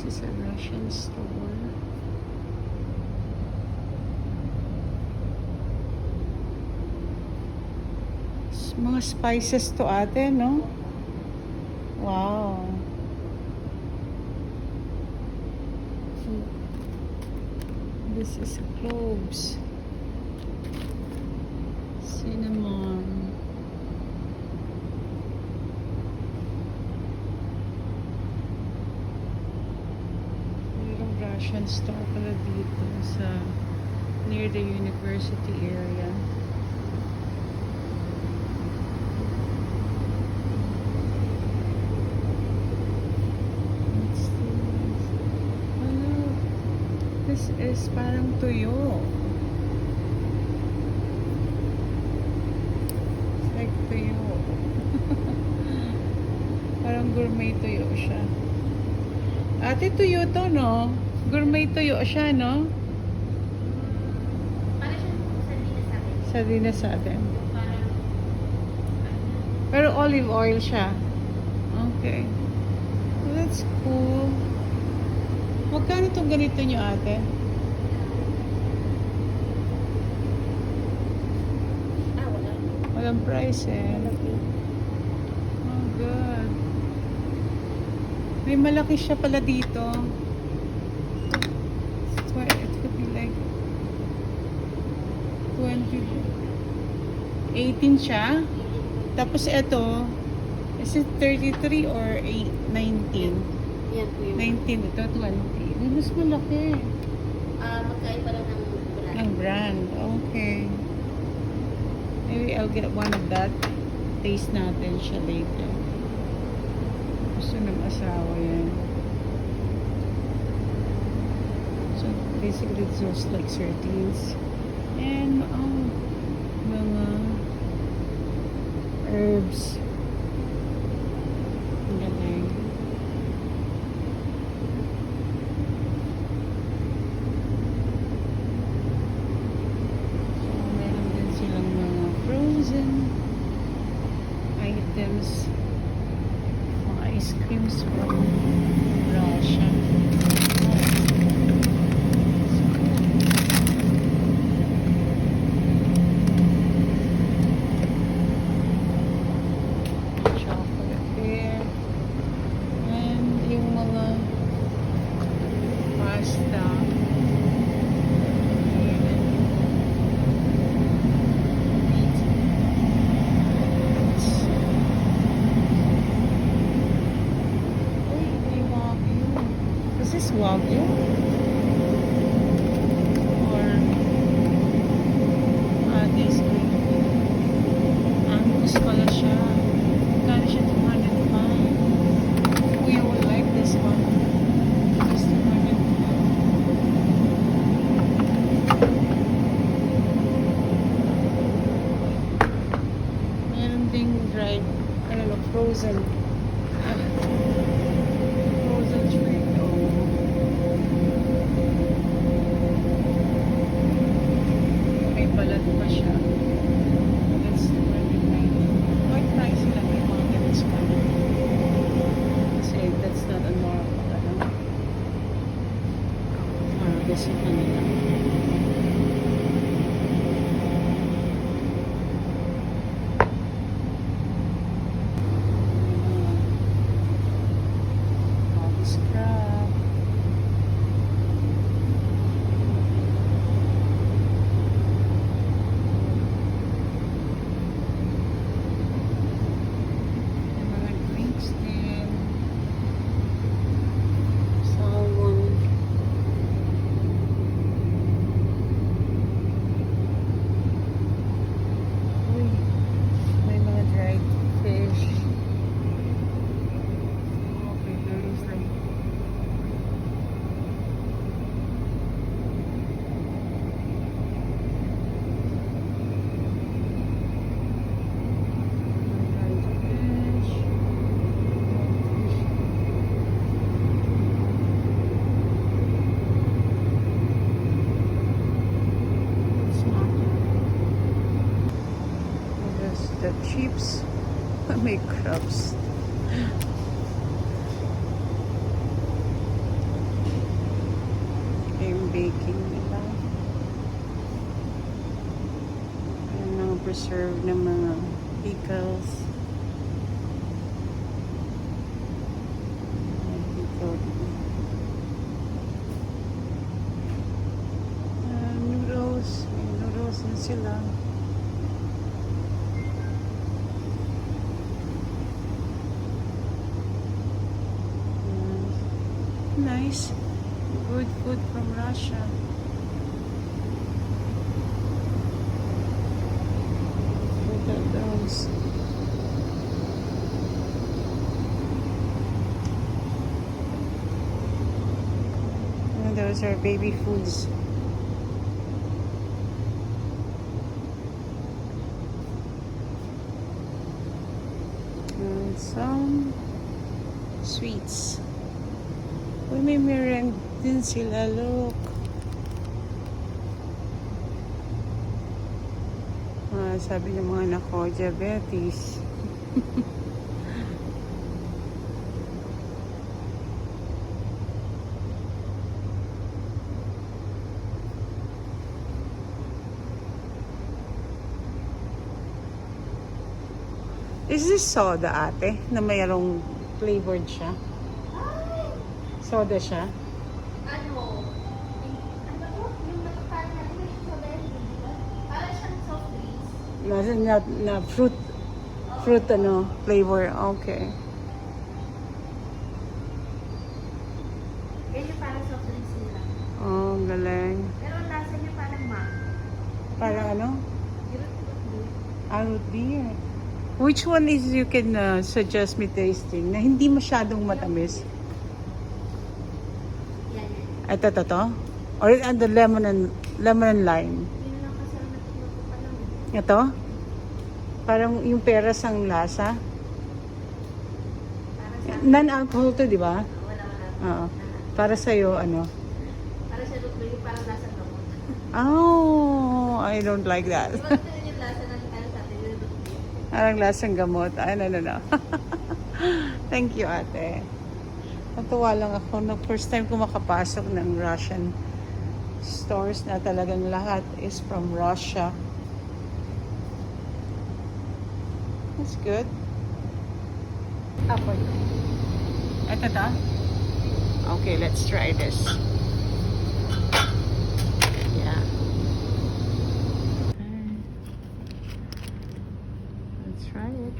This is a Russian store. Mga spices to ate, no? Wow. This is cloves. Cinnamon. Mayroong Russian store pala dito sa near the university area. This is parang tuyo. It's like tuyo. Parang gourmet tuyo siya. Ate, tuyo to, no? Gourmet tuyo siya, no? Para siya Sardina sa atin. Pero olive oil siya. Okay. Well, that's cool. Magkano itong ganito nyo, ate? wala. Walang price eh. Oh, good. May malaki siya pala dito. It could be like 20. 18 siya. Tapos ito, is it 33 or 19? Yan po yung 19, ito 20. Ay, mas malaki. magkaiba lang ng brand. Ang brand. Okay. Maybe I'll get one of that. Taste natin siya later. Gusto ng asawa yan. So, basically, it's just like sardines. And, mga herbs. Ang galing. Items, mga ice creams from Russia. Chocolate bear. And yung mga pasta. Is this Wagyu? Or this way? Angus pala siya. Kaya siya 205. Kuya will like this one. It's 205. Meron ding dried, frozen. Frozen treat. May balat pa siya. That's quite nice lang yung mga ganits pa. Kasi that's not a normal, this is kanila. Scrub. The chips make crabs. baking nila. Ayan, mga preserve ng mga pickles. Noodles. May noodles na sila. Nice. Good food from Russia. Look at those. And those are baby foods. And some sweets. Uy, may meringue din sila, look. Sabi ng mga anak ko, diabetes. Is this soda, ate? Na mayroong flavored siya? Soda siya? Ano to? Yung parang natin yung strawberry, di ba? Parang siyang soft drinks. Na fruit ano, flavor. Okay. Yan yung parang soft drinks nila. Oh, galing. Pero ang lasa niya parang Parang ano? root beer. Root beer. Which one is you can suggest me tasting na hindi masyadong matamis? Yan. Ito. Or the lemon and lime. Yun lang kasi ang natutunan ko pa lang. Ito? Parang yung peras ang lasa. Para sa Non-alcohol to, di ba? wala. Oo. Para sa'yo, ano? Para sa root beer, yung parang lasa gamot. Oh, I don't like that. Di ba ito yung lasa ng parang sa atin, yung root beer? Parang lasang gamot. Ay, no. Thank you, ate. Natuwa lang ako na first time ko makapasok ng Russian stores na talagang lahat is from Russia. That's good. Apple. Ito ta? Okay, let's try this. Yeah. Let's try it.